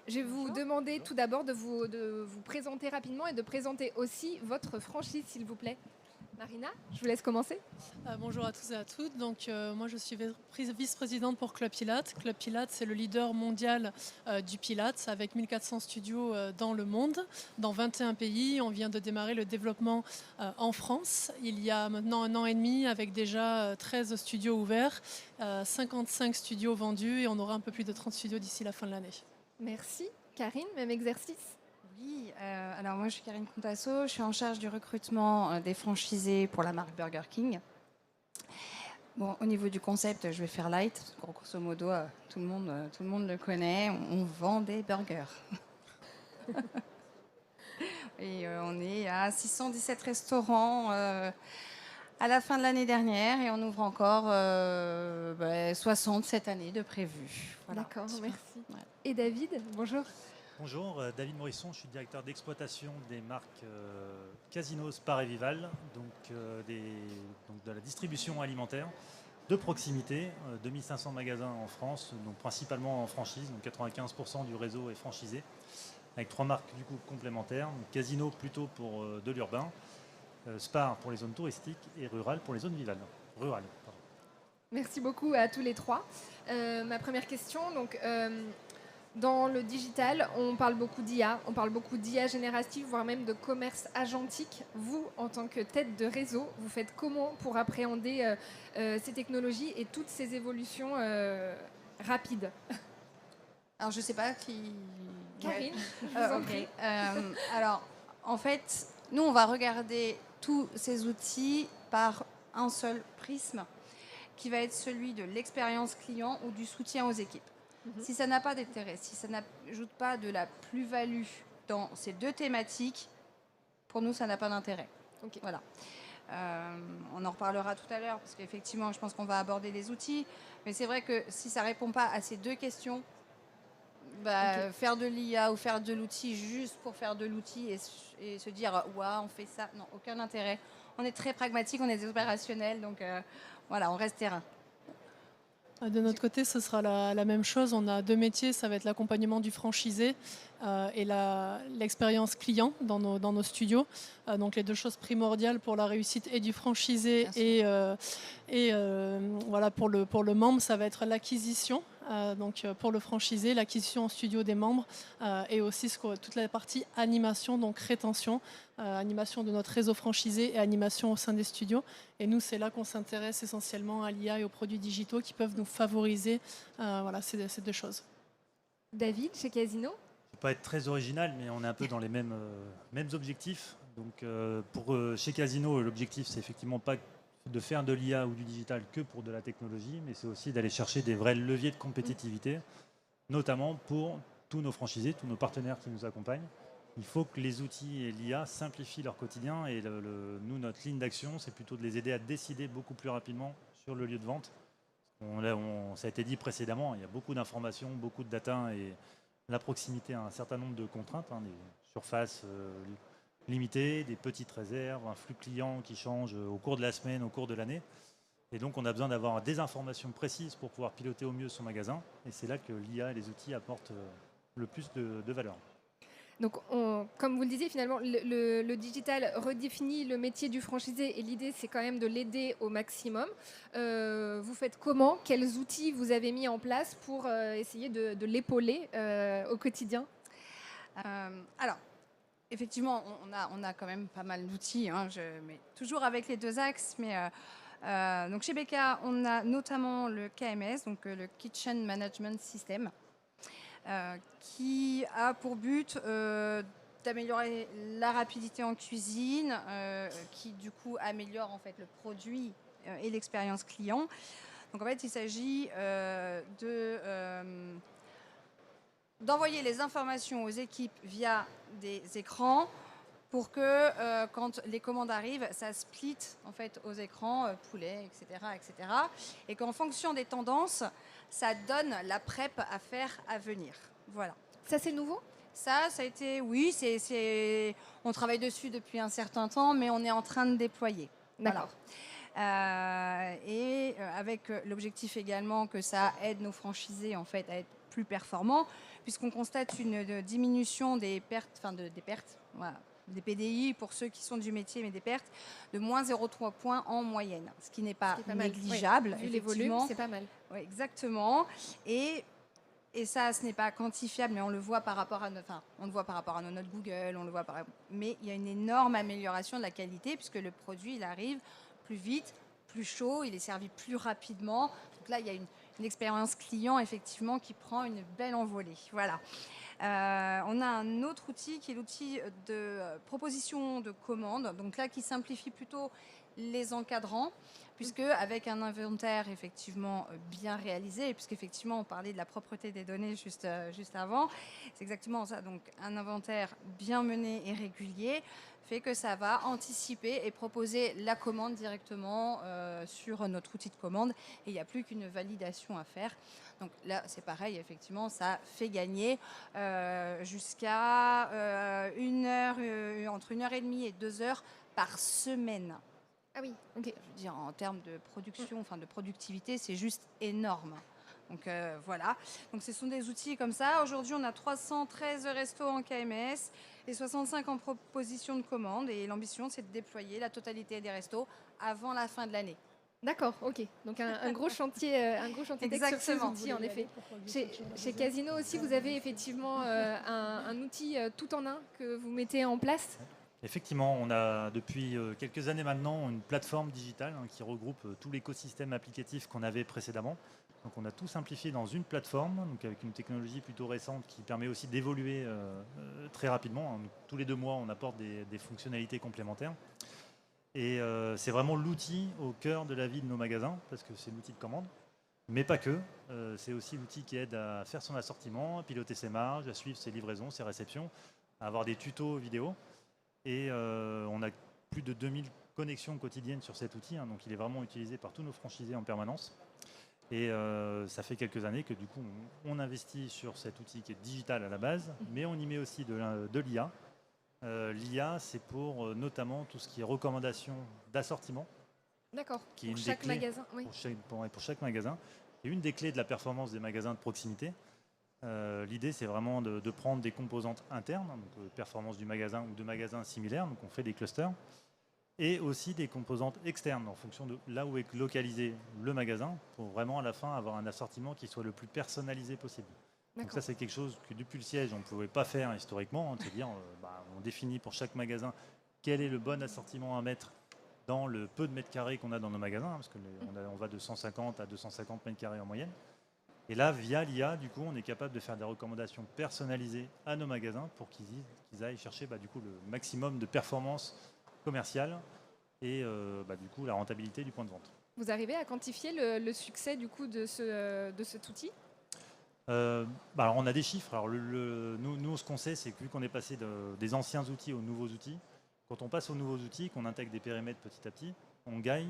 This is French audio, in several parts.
Je vais vous demander tout d'abord de vous présenter rapidement et de présenter aussi votre franchise, s'il vous plaît. Marina, je vous laisse commencer. Bonjour à tous et à toutes. Moi, je suis vice-présidente pour Club Pilates. Club Pilates, c'est le leader mondial du Pilates avec 1400 studios dans le monde, dans 21 pays. On vient de démarrer le développement en France il y a maintenant 1 an et demi avec déjà 13 studios ouverts, 55 studios vendus et on aura un peu plus de 30 studios d'ici la fin de l'année. Merci. Karine, même exercice. Oui, alors moi je suis Karine Contasso, je suis en charge du recrutement des franchisés pour la marque Burger King. Bon, au niveau du concept, je vais faire light, parce que grosso modo, tout le monde le connaît, on vend des burgers. Et on est à 617 restaurants à la fin de l'année dernière et on ouvre encore 60 cette année de prévu. Voilà. D'accord, merci. Ouais. Et David, bonjour. Bonjour, David Morisson, je suis directeur d'exploitation des marques Casino, Spar et Vival, donc de la distribution alimentaire de proximité, 2500 magasins en France, donc principalement en franchise, donc 95% du réseau est franchisé, avec 3 marques du coup complémentaires, donc Casino plutôt pour de l'urbain, Spar pour les zones touristiques et Rural pour les zones rurales. Pardon. Merci beaucoup à tous les trois. Ma première question, dans le digital, on parle beaucoup d'IA, on parle beaucoup d'IA générative, voire même de commerce agentique. Vous, en tant que tête de réseau, vous faites comment pour appréhender ces technologies et toutes ces évolutions rapides? Alors je sais pas qui... Karine, Ouais. je vous en Ok. prie. Alors en fait, nous on va regarder tous ces outils par un seul prisme qui va être celui de l'expérience client ou du soutien aux équipes. Si ça n'a pas d'intérêt, si ça n'ajoute pas de la plus-value dans ces deux thématiques, pour nous, ça n'a pas d'intérêt. Ok. Voilà. On en reparlera tout à l'heure, parce qu'effectivement, je pense qu'on va aborder les outils. Mais c'est vrai que si ça ne répond pas à ces deux questions, faire de l'IA ou faire de l'outil juste pour faire de l'outil et se dire « Ouah, on fait ça », non, aucun intérêt. On est très pragmatique, on est opérationnel, donc voilà, on reste terrain. De notre côté, ce sera la même chose. On a 2 métiers, ça va être l'accompagnement du franchisé et l'expérience client dans nos studios. Donc les 2 choses primordiales pour la réussite et du franchisé voilà, pour le membre, ça va être l'acquisition. Pour le franchisé, l'acquisition en studio des membres et aussi toute la partie animation, donc rétention, animation de notre réseau franchisé et animation au sein des studios. Et nous, c'est là qu'on s'intéresse essentiellement à l'IA et aux produits digitaux qui peuvent nous favoriser voilà, ces 2 choses. David, chez Casino. Je ne vais pas être très original, mais on est un peu dans les mêmes objectifs. Donc, chez Casino, l'objectif, c'est effectivement pas de faire de l'IA ou du digital que pour de la technologie, mais c'est aussi d'aller chercher des vrais leviers de compétitivité, notamment pour tous nos franchisés, tous nos partenaires qui nous accompagnent. Il faut que les outils et l'IA simplifient leur quotidien et nous, notre ligne d'action, c'est plutôt de les aider à décider beaucoup plus rapidement sur le lieu de vente. Ça a été dit précédemment, il y a beaucoup d'informations, beaucoup de data et la proximité a un certain nombre de contraintes, des surfaces limitées, des petites réserves, un flux client qui change au cours de la semaine, au cours de l'année. Et donc on a besoin d'avoir des informations précises pour pouvoir piloter au mieux son magasin. Et c'est là que l'IA et les outils apportent le plus de valeur. Donc, comme vous le disiez, finalement, le digital redéfinit le métier du franchisé et l'idée, c'est quand même de l'aider au maximum. Vous faites comment? Quels outils vous avez mis en place pour essayer de l'épauler au quotidien? Alors, effectivement, on a quand même pas mal d'outils, mais toujours avec les 2 axes. Donc chez BK, on a notamment le KMS, donc le Kitchen Management System, qui a pour but d'améliorer la rapidité en cuisine, qui du coup améliore en fait le produit et l'expérience client. Donc en fait, il s'agit d'envoyer les informations aux équipes via des écrans pour que quand les commandes arrivent, ça split en fait aux écrans, poulet, etc., etc. Et qu'en fonction des tendances, ça donne la prep à faire à venir. Voilà. Ça, c'est nouveau? Ça a été, oui, on travaille dessus depuis un certain temps, mais on est en train de déployer. D'accord. Voilà. Avec l'objectif également que ça aide nos franchisés en fait à être plus performant, puisqu'on constate une diminution des pertes, voilà, des PDI pour ceux qui sont du métier, mais des pertes de moins 0,3 points en moyenne, ce qui n'est pas, mal. négligeable. Vu les volumes, c'est pas mal. Oui, exactement. Et ça, ce n'est pas quantifiable, mais on le voit par rapport à nos notes Google, mais il y a une énorme amélioration de la qualité puisque le produit, il arrive plus vite, plus chaud, il est servi plus rapidement. Donc là, il y a une expérience client, effectivement, qui prend une belle envolée. Voilà. On a un autre outil qui est l'outil de proposition de commande, donc là, qui simplifie plutôt les encadrants, puisque avec un inventaire effectivement bien réalisé, puisqu'effectivement on parlait de la propreté des données juste avant, c'est exactement ça. Donc un inventaire bien mené et régulier fait que ça va anticiper et proposer la commande directement sur notre outil de commande et il n'y a plus qu'une validation à faire. Donc là, c'est pareil, effectivement, ça fait gagner jusqu'à entre 1h30 et 2 heures par semaine. Ah oui, ok. Je veux dire, en termes de production, de productivité, c'est juste énorme. Donc voilà. Donc ce sont des outils comme ça. Aujourd'hui, on a 313 restos en KMS et 65 en proposition de commande. Et l'ambition, c'est de déployer la totalité des restos avant la fin de l'année. D'accord, ok. Donc un gros chantier, texte sur ces outils, en effet. Chez Casino aussi, vous avez effectivement un outil tout en un que vous mettez en place. Effectivement, on a depuis quelques années maintenant une plateforme digitale qui regroupe tout l'écosystème applicatif qu'on avait précédemment. Donc on a tout simplifié dans une plateforme, donc avec une technologie plutôt récente qui permet aussi d'évoluer très rapidement. Donc, tous les 2 mois, on apporte des fonctionnalités complémentaires. Et c'est vraiment l'outil au cœur de la vie de nos magasins, parce que c'est l'outil de commande. Mais pas que. C'est aussi l'outil qui aide à faire son assortiment, à piloter ses marges, à suivre ses livraisons, ses réceptions, à avoir des tutos vidéo. Et on a plus de 2000 connexions quotidiennes sur cet outil, donc il est vraiment utilisé par tous nos franchisés en permanence. Et ça fait quelques années que du coup on investit sur cet outil qui est digital à la base, mais on y met aussi de l'IA. L'IA, c'est pour notamment tout ce qui est recommandation d'assortiment. D'accord, Qui est pour une chaque des clés magasin. Oui. Pour chaque magasin. Et une des clés de la performance des magasins de proximité. L'idée, c'est vraiment de prendre des composantes internes, donc performance du magasin ou de magasins similaires, donc on fait des clusters, et aussi des composantes externes en fonction de là où est localisé le magasin, pour vraiment à la fin avoir un assortiment qui soit le plus personnalisé possible. Donc ça, c'est quelque chose que depuis le siège, on ne pouvait pas faire historiquement, c'est-à-dire on définit pour chaque magasin quel est le bon assortiment à mettre dans le peu de mètres carrés qu'on a dans nos magasins, parce qu'on va de 150 à 250 mètres carrés en moyenne. Et là, via l'IA, du coup, on est capable de faire des recommandations personnalisées à nos magasins pour qu'ils aillent chercher du coup, le maximum de performance commerciale et du coup, la rentabilité du point de vente. Vous arrivez à quantifier le succès du coup de cet outil ? Alors on a des chiffres. Alors nous, ce qu'on sait, c'est que vu qu'on est passé des anciens outils aux nouveaux outils, quand on passe aux nouveaux outils, qu'on intègre des périmètres petit à petit, on gagne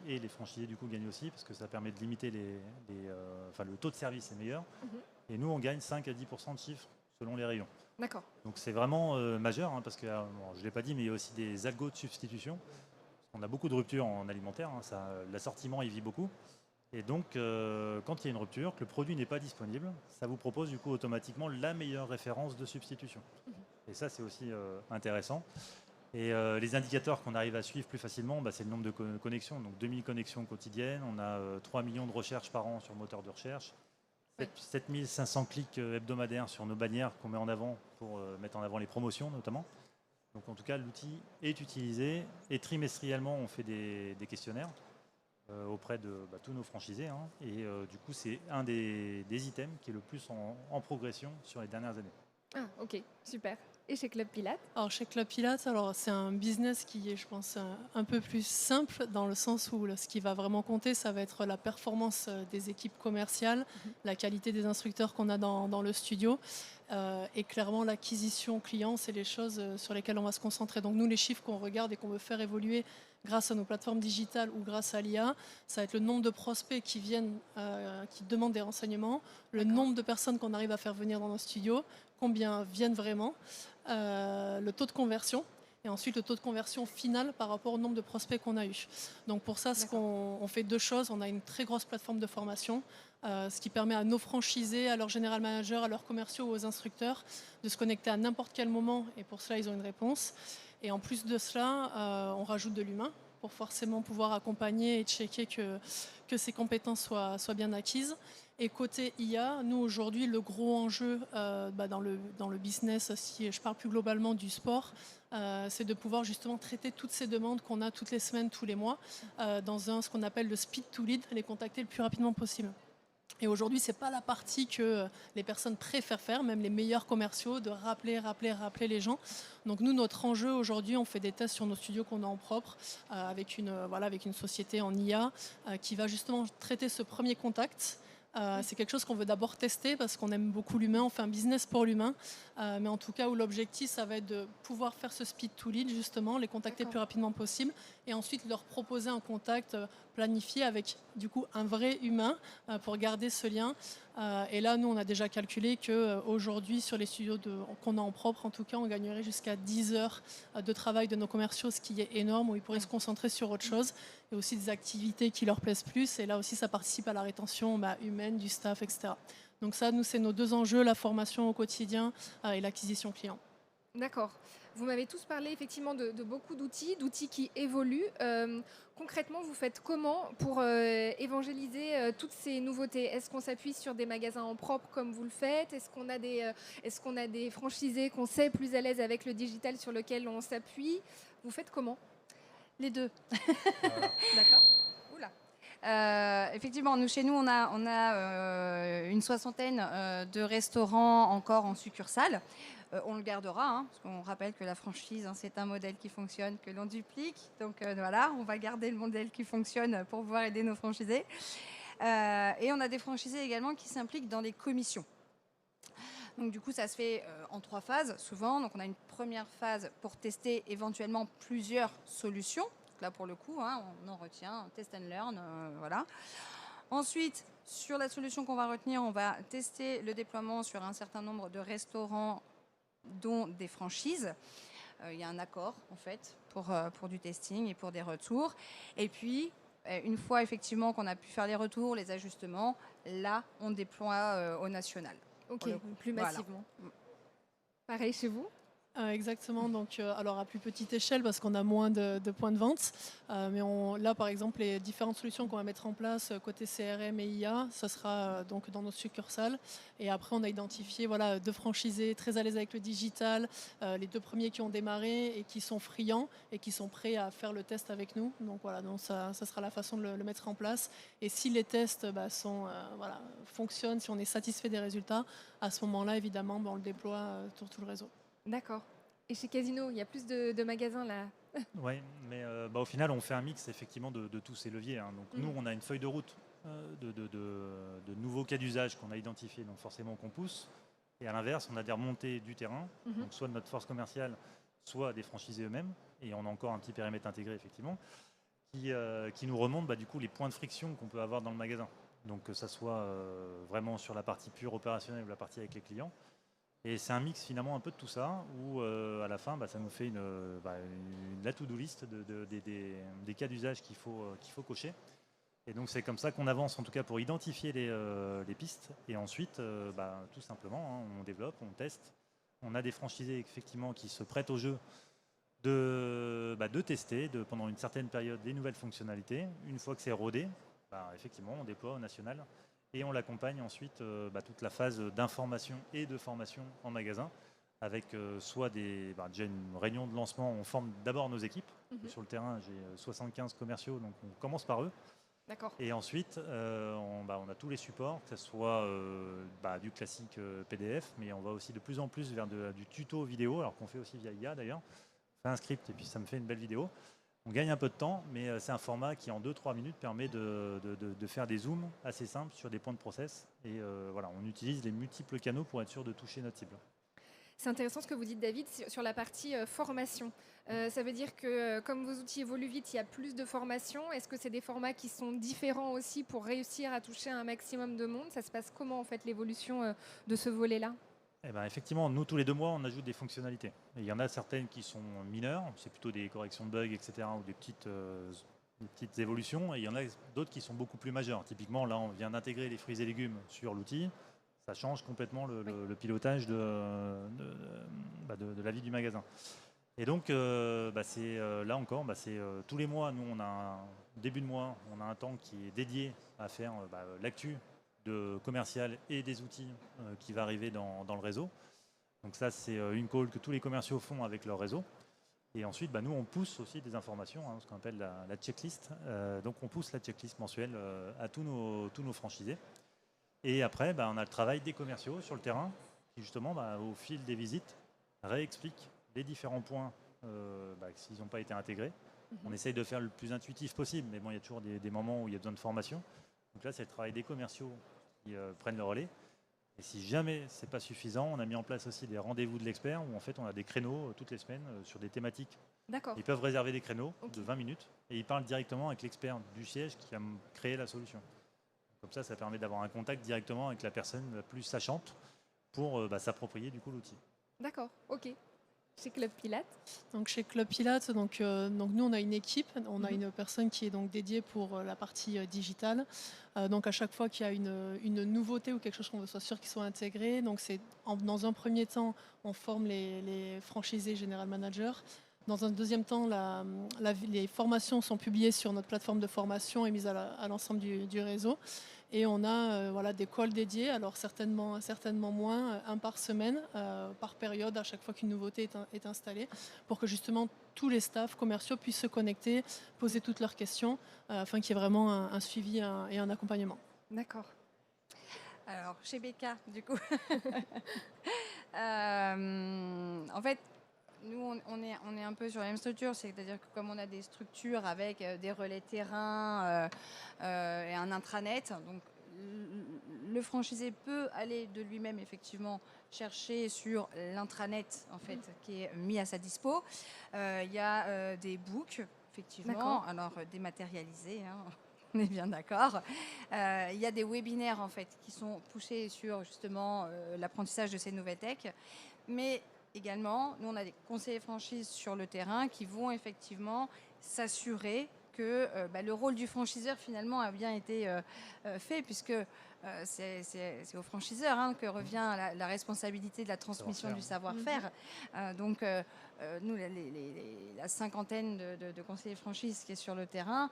et les franchisés du coup gagnent aussi parce que ça permet de limiter le taux de service est meilleur. Et nous, on gagne 5 à 10% de chiffres selon les rayons. D'accord. Donc c'est vraiment majeur parce que je ne l'ai pas dit, mais il y a aussi des algos de substitution. On a beaucoup de ruptures en alimentaire. L'assortiment, il vit beaucoup. Et donc, quand il y a une rupture, que le produit n'est pas disponible, ça vous propose du coup automatiquement la meilleure référence de substitution. Et ça, c'est aussi intéressant. Et les indicateurs qu'on arrive à suivre plus facilement, c'est le nombre de connexions. Donc 2000 connexions quotidiennes, on a 3 millions de recherches par an sur moteur de recherche, 7500 clics hebdomadaires sur nos bannières qu'on met en avant pour mettre en avant les promotions notamment. Donc en tout cas, l'outil est utilisé et trimestriellement, on fait des questionnaires auprès de tous nos franchisés. Et du coup, c'est un des items qui est le plus en progression sur les dernières années. Ah, ok, super. Et chez Club Pilates ? Alors chez Club Pilates, c'est un business qui est, je pense, un peu plus simple dans le sens où ce qui va vraiment compter, ça va être la performance des équipes commerciales, la qualité des instructeurs qu'on a dans le studio. Et clairement, l'acquisition client, c'est les choses sur lesquelles on va se concentrer. Donc nous, les chiffres qu'on regarde et qu'on veut faire évoluer grâce à nos plateformes digitales ou grâce à l'IA, ça va être le nombre de prospects qui viennent, qui demandent des renseignements, le nombre de personnes qu'on arrive à faire venir dans nos studios, combien viennent vraiment, le taux de conversion et ensuite le taux de conversion final par rapport au nombre de prospects qu'on a eu. Donc pour ça, on fait 2 choses. On a une très grosse plateforme de formation ce qui permet à nos franchisés, à leurs general managers, à leurs commerciaux ou aux instructeurs de se connecter à n'importe quel moment et pour cela ils ont une réponse. Et en plus de cela, on rajoute de l'humain pour forcément pouvoir accompagner et checker que ces compétences soient bien acquises. Et côté IA, nous aujourd'hui, le gros enjeu dans le business, si je parle plus globalement du sport, c'est de pouvoir justement traiter toutes ces demandes qu'on a toutes les semaines, tous les mois, dans ce qu'on appelle le speed to lead, les contacter le plus rapidement possible. Et aujourd'hui, ce n'est pas la partie que les personnes préfèrent faire, même les meilleurs commerciaux, de rappeler les gens. Donc nous, notre enjeu aujourd'hui, on fait des tests sur nos studios qu'on a en propre, avec une société en IA qui va justement traiter ce premier contact. C'est quelque chose qu'on veut d'abord tester parce qu'on aime beaucoup l'humain, on fait un business pour l'humain, mais en tout cas où l'objectif ça va être de pouvoir faire ce speed to lead justement, les contacter le plus rapidement possible et ensuite leur proposer un contact planifié avec du coup un vrai humain pour garder ce lien. Et là nous on a déjà calculé qu'aujourd'hui sur les studios qu'on a en propre en tout cas on gagnerait jusqu'à 10 heures de travail de nos commerciaux, ce qui est énorme, où ils pourraient se concentrer sur autre chose et aussi des activités qui leur plaisent plus et là aussi ça participe à la rétention humaine du staff, etc. Donc ça nous c'est nos deux enjeux, la formation au quotidien et l'acquisition client. D'accord. Vous m'avez tous parlé effectivement de beaucoup d'outils qui évoluent. Concrètement, vous faites comment pour évangéliser toutes ces nouveautés? Est-ce qu'on s'appuie sur des magasins en propre comme vous le faites? Est-ce qu'on a des franchisés qu'on sait plus à l'aise avec le digital sur lequel on s'appuie? Vous faites comment? Les deux. D'accord. Effectivement, chez nous, on a une soixantaine de restaurants encore en succursale. On le gardera, parce qu'on rappelle que la franchise, c'est un modèle qui fonctionne, que l'on duplique. Donc voilà, on va garder le modèle qui fonctionne pour pouvoir aider nos franchisés. Et on a des franchisés également qui s'impliquent dans les commissions. Donc du coup, ça se fait en 3 phases souvent. Donc on a une première phase pour tester éventuellement plusieurs solutions. Là, pour le coup, on en retient, test and learn, voilà. Ensuite, sur la solution qu'on va retenir, on va tester le déploiement sur un certain nombre de restaurants, dont des franchises. Il y a un accord, en fait, pour du testing et pour des retours. Et puis, une fois effectivement qu'on a pu faire les retours, les ajustements, là, on déploie au national. Ok, plus massivement. Voilà. Pareil chez vous? Exactement, donc alors à plus petite échelle parce qu'on a moins de points de vente, mais là par exemple les différentes solutions qu'on va mettre en place côté CRM et IA, ça sera donc dans nos succursales et après on a identifié 2 franchisés très à l'aise avec le digital, les 2 premiers qui ont démarré et qui sont friands et qui sont prêts à faire le test avec nous, donc voilà, donc ça sera la façon de le mettre en place et si les tests fonctionnent, si on est satisfait des résultats, à ce moment-là évidemment on le déploie sur tout le réseau. D'accord. Et chez Casino, il y a plus de magasins là? Oui, mais au final, on fait un mix effectivement de tous ces leviers. Donc nous, on a une feuille de route de nouveaux cas d'usage qu'on a identifiés, donc forcément qu'on pousse. Et à l'inverse, on a des remontées du terrain, donc soit de notre force commerciale, soit des franchisés eux-mêmes. Et on a encore un petit périmètre intégré, effectivement, qui nous remonte du coup les points de friction qu'on peut avoir dans le magasin. Donc que ça soit vraiment sur la partie pure opérationnelle ou la partie avec les clients. Et c'est un mix finalement un peu de tout ça, où à la fin, ça nous fait la to-do list des cas d'usage qu'il faut cocher. Et donc c'est comme ça qu'on avance, en tout cas pour identifier les pistes. Et ensuite, tout simplement, on développe, on teste. On a des franchisés effectivement qui se prêtent au jeu de tester pendant une certaine période les nouvelles fonctionnalités. Une fois que c'est rodé, effectivement, on déploie au national. Et on l'accompagne ensuite toute la phase d'information et de formation en magasin avec soit déjà une réunion de lancement, on forme d'abord nos équipes. Sur le terrain, j'ai 75 commerciaux, donc on commence par eux. D'accord. Et ensuite, on a tous les supports, que ce soit du classique PDF, mais on va aussi de plus en plus vers du tuto vidéo, alors qu'on fait aussi via IA d'ailleurs. On fait un script et puis ça me fait une belle vidéo. On gagne un peu de temps, mais c'est un format qui en 2-3 minutes permet de faire des zooms assez simples sur des points de process. Et on utilise les multiples canaux pour être sûr de toucher notre cible. C'est intéressant ce que vous dites, David, sur la partie formation. Ça veut dire que comme vos outils évoluent vite, il y a plus de formation. Est-ce que c'est des formats qui sont différents aussi pour réussir à toucher un maximum de monde? Ça se passe comment en fait l'évolution de ce volet-là? Effectivement, nous, tous les 2 mois, on ajoute des fonctionnalités. Et il y en a certaines qui sont mineures, c'est plutôt des corrections de bugs, etc., ou des petites des petites évolutions, et il y en a d'autres qui sont beaucoup plus majeures. Typiquement, là, on vient d'intégrer les fruits et légumes sur l'outil. Ça change complètement le pilotage de la vie du magasin. Et donc, là encore, c'est tous les mois, nous, début de mois, on a un temps qui est dédié à faire l'actu de commercial et des outils qui va arriver dans le réseau. Donc ça, c'est une call que tous les commerciaux font avec leur réseau. Et ensuite, nous, on pousse aussi des informations, ce qu'on appelle la checklist. Donc, on pousse la checklist mensuelle à tous nos franchisés. Et après, on a le travail des commerciaux sur le terrain qui, justement, au fil des visites, réexpliquent les différents points s'ils n'ont pas été intégrés. On essaye de faire le plus intuitif possible, mais bon, il y a toujours des moments où il y a besoin de formation. Donc là, c'est le travail des commerciaux qui prennent le relais. Et si jamais ce n'est pas suffisant, on a mis en place aussi des rendez-vous de l'expert où en fait on a des créneaux toutes les semaines sur des thématiques. D'accord. Ils peuvent réserver des créneaux de 20 minutes et ils parlent directement avec l'expert du siège qui a créé la solution. Comme ça permet d'avoir un contact directement avec la personne la plus sachante pour s'approprier du coup l'outil. D'accord, ok. Chez Club Pilates. Donc chez Club Pilates, donc nous on a une équipe, on a une personne qui est donc dédiée pour la partie digitale. Donc à chaque fois qu'il y a une nouveauté ou quelque chose qu'on veut soit sûr qu'il soit intégré, donc dans un premier temps on forme les franchisés general managers. Dans un deuxième temps, les formations sont publiées sur notre plateforme de formation et mises à l'ensemble du réseau. Et on a des calls dédiés, alors certainement moins, un par semaine, par période, à chaque fois qu'une nouveauté est installée, pour que justement tous les staffs commerciaux puissent se connecter, poser toutes leurs questions, afin qu'il y ait vraiment un suivi et un accompagnement. D'accord. Alors, chez BK, du coup, en fait, nous, on est un peu sur la même structure, c'est-à-dire que comme on a des structures avec des relais terrain et un intranet, donc le franchisé peut aller de lui-même effectivement chercher sur l'intranet en fait qui est mis à sa dispo. Il y a des books effectivement, alors dématérialisés. On est bien d'accord. Il y a des webinaires en fait qui sont poussés sur justement l'apprentissage de ces nouvelles techs, mais également, nous, on a des conseillers franchises sur le terrain qui vont effectivement s'assurer que le rôle du franchiseur, finalement, a bien été fait, puisque c'est au franchiseur que revient la responsabilité de la transmission du savoir-faire. Donc, nous, la cinquantaine de conseillers franchises qui est sur le terrain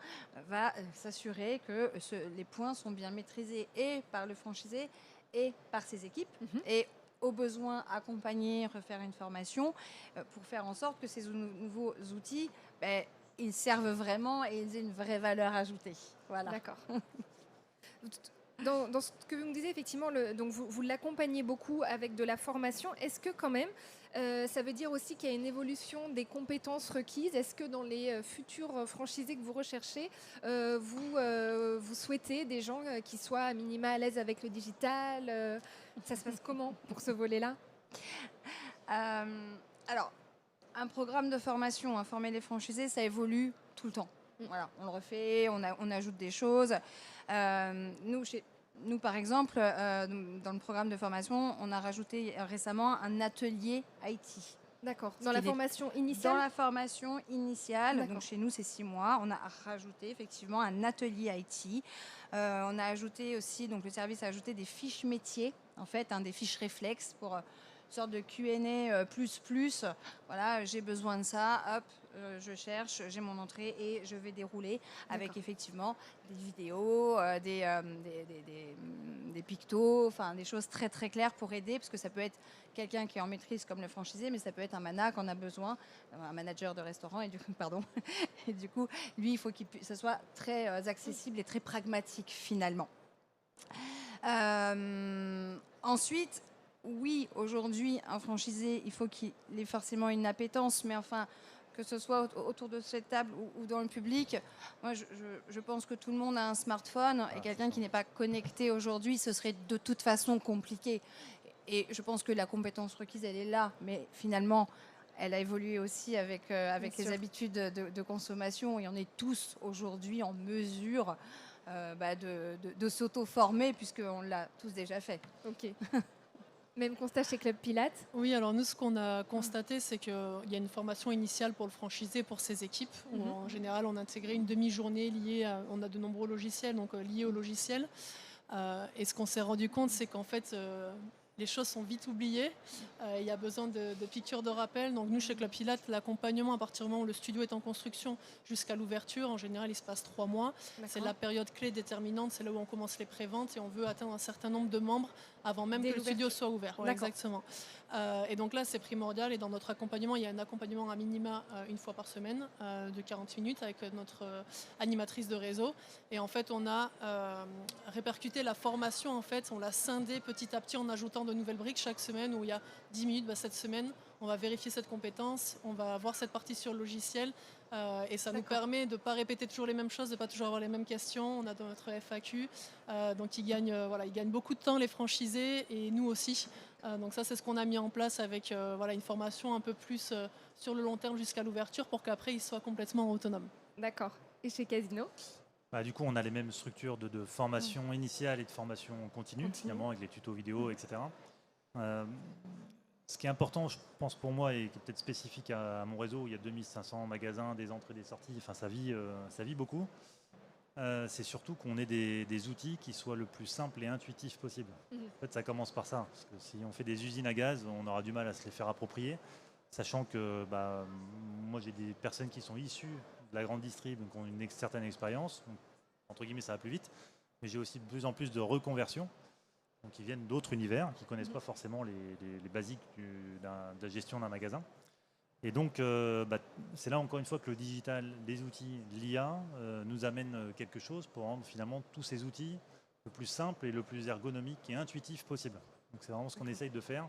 va s'assurer que les points sont bien maîtrisés et par le franchisé et par ses équipes. Et au besoin, accompagner, refaire une formation pour faire en sorte que ces nouveaux outils, ils servent vraiment et ils aient une vraie valeur ajoutée. Voilà. D'accord. Dans ce que vous me disiez, effectivement, donc vous l'accompagnez beaucoup avec de la formation. Est-ce que quand même, ça veut dire aussi qu'il y a une évolution des compétences requises? Est-ce que dans les futurs franchisés que vous recherchez, vous souhaitez des gens qui soient à minima à l'aise avec le digital? Ça se passe comment pour ce volet-là? Alors, un programme de formation, former les franchisés, ça évolue tout le temps. Voilà, on le refait, on ajoute des choses. Nous, par exemple, dans le programme de formation, on a rajouté récemment un atelier IT. D'accord. Dans la formation initiale? Dans la formation initiale, donc chez nous c'est 6 mois, on a rajouté effectivement un atelier IT. On a ajouté aussi, donc le service a ajouté des fiches métiers, en fait, des fiches réflexes pour une sorte de Q&A plus. Voilà, j'ai besoin de ça, hop, je cherche, j'ai mon entrée et je vais dérouler avec effectivement des vidéos, des pictos, enfin des choses très très claires pour aider, parce que ça peut être quelqu'un qui est en maîtrise comme le franchisé, mais ça peut être un mana qu'on a besoin, un manager de restaurant, et du coup, lui, il faut que ça soit très accessible et très pragmatique finalement. Ensuite, oui, aujourd'hui, un franchisé, il faut qu'il ait forcément une appétence, mais enfin, que ce soit autour de cette table ou dans le public, moi, je pense que tout le monde a un smartphone, et quelqu'un qui n'est pas connecté aujourd'hui, ce serait de toute façon compliqué. Et je pense que la compétence requise, elle est là, mais finalement, elle a évolué aussi avec les habitudes de consommation, et on est tous aujourd'hui en mesure de s'auto-former, puisqu'on l'a tous déjà fait. Ok. Même constat chez Club Pilates. Oui, alors nous, ce qu'on a constaté, c'est qu'il y a une formation initiale pour le franchisé, pour ses équipes, où en général, on intégrait une demi-journée liée on a de nombreux logiciels, donc liés au logiciel. Et ce qu'on s'est rendu compte, c'est qu'en fait, les choses sont vite oubliées. Il y a besoin de piqûres de rappel. Donc nous, chez Club Pilates, l'accompagnement à partir du moment où le studio est en construction jusqu'à l'ouverture, en général, il se passe 3 mois. C'est la période clé déterminante, c'est là où on commence les préventes et on veut atteindre un certain nombre de membres avant même que le studio soit ouvert. Ouais, exactement. Et donc là, c'est primordial. Et dans notre accompagnement, il y a un accompagnement à minima une fois par semaine de 40 minutes avec notre animatrice de réseau. Et en fait, on a répercuté la formation. En fait, on l'a scindée petit à petit en ajoutant de nouvelles briques chaque semaine où il y a 10 minutes. Cette semaine, on va vérifier cette compétence, on va voir cette partie sur le logiciel. Et ça nous permet de ne pas répéter toujours les mêmes choses, de ne pas toujours avoir les mêmes questions. On a dans notre FAQ, donc ils gagnent beaucoup de temps, les franchisés, et nous aussi. Donc ça, c'est ce qu'on a mis en place avec une formation un peu plus sur le long terme jusqu'à l'ouverture pour qu'après, ils soient complètement autonomes. D'accord. Et chez Casino ? Du coup, on a les mêmes structures de formation initiale et de formation continue, finalement, avec les tutos vidéo, etc. Ce qui est important, je pense pour moi, et qui est peut-être spécifique à mon réseau, où il y a 2500 magasins, des entrées, des sorties, enfin ça vit beaucoup, c'est surtout qu'on ait des outils qui soient le plus simples et intuitifs possible. En fait, ça commence par ça, parce que si on fait des usines à gaz, on aura du mal à se les faire approprier, sachant que moi j'ai des personnes qui sont issues de la grande distrib, donc ont une certaine expérience, donc, entre guillemets ça va plus vite, mais j'ai aussi de plus en plus de reconversions. Donc ils viennent d'autres univers, qui ne connaissent pas forcément les basiques de la gestion d'un magasin. Et donc c'est là encore une fois que le digital, les outils, l'IA nous amènent quelque chose pour rendre finalement tous ces outils le plus simple et le plus ergonomique et intuitif possible. Donc c'est vraiment ce qu'on essaye de faire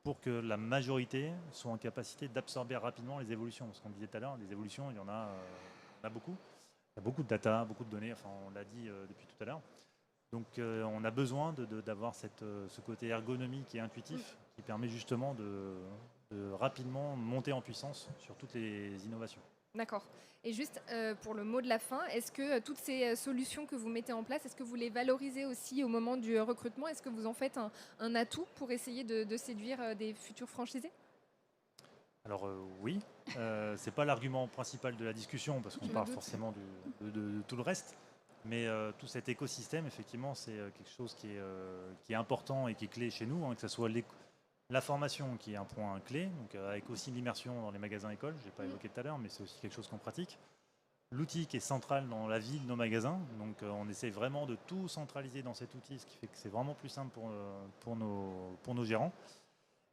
pour que la majorité soit en capacité d'absorber rapidement les évolutions. Parce qu'on disait tout à l'heure, les évolutions, il y en a beaucoup. Il y a beaucoup de data, beaucoup de données, enfin on l'a dit depuis tout à l'heure. Donc on a besoin d'avoir ce côté ergonomique et intuitif qui permet justement de rapidement monter en puissance sur toutes les innovations. D'accord. Et juste pour le mot de la fin, est-ce que toutes ces solutions que vous mettez en place, est-ce que vous les valorisez aussi au moment du recrutement ? Est-ce que vous en faites un atout pour essayer de séduire des futurs franchisés ? Alors oui, c'est pas l'argument principal de la discussion parce qu'on parle forcément de tout le reste. Mais tout cet écosystème, effectivement, c'est quelque chose qui est important et qui est clé chez nous, que ce soit la formation qui est un point clé, donc avec aussi l'immersion dans les magasins écoles, je n'ai pas évoqué tout à l'heure, mais c'est aussi quelque chose qu'on pratique. L'outil qui est central dans la vie de nos magasins, donc on essaie vraiment de tout centraliser dans cet outil, ce qui fait que c'est vraiment plus simple pour nos gérants.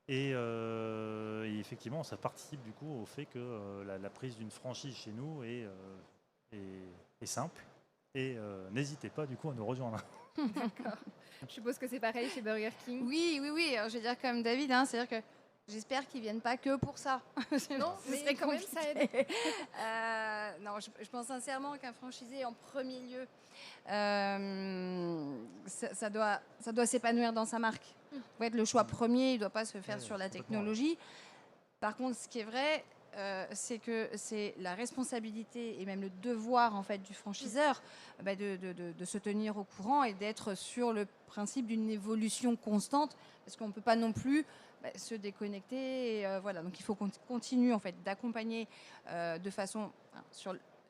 Et effectivement, ça participe du coup au fait que la prise d'une franchise chez nous est simple. Et n'hésitez pas du coup à nous rejoindre. D'accord. Je suppose que c'est pareil chez Burger King. Oui. Alors, je vais dire comme David, c'est-à-dire que j'espère qu'ils ne viennent pas que pour ça. Non, mais quand même ça aide. Non, je pense sincèrement qu'un franchisé en premier lieu, ça doit s'épanouir dans sa marque. En fait, le choix premier, il ne doit pas se faire sur la technologie. Par contre, ce qui est vrai, c'est que c'est la responsabilité et même le devoir en fait du franchiseur de se tenir au courant et d'être sur le principe d'une évolution constante parce qu'on ne peut pas non plus se déconnecter. Donc il faut qu'on continue en fait d'accompagner de façon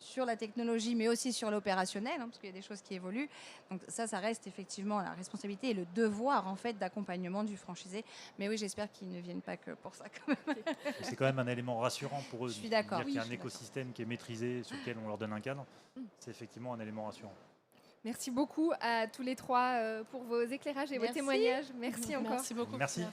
sur la technologie, mais aussi sur l'opérationnel, parce qu'il y a des choses qui évoluent. Donc ça reste effectivement la responsabilité et le devoir en fait d'accompagnement du franchisé. Mais oui, j'espère qu'ils ne viennent pas que pour ça quand même. C'est quand même un élément rassurant pour eux. Je suis d'accord. Dire qu'il y a un écosystème qui est maîtrisé, sur lequel on leur donne un cadre, c'est effectivement un élément rassurant. Merci beaucoup à tous les trois pour vos éclairages et vos témoignages. Merci encore. Merci beaucoup. Merci.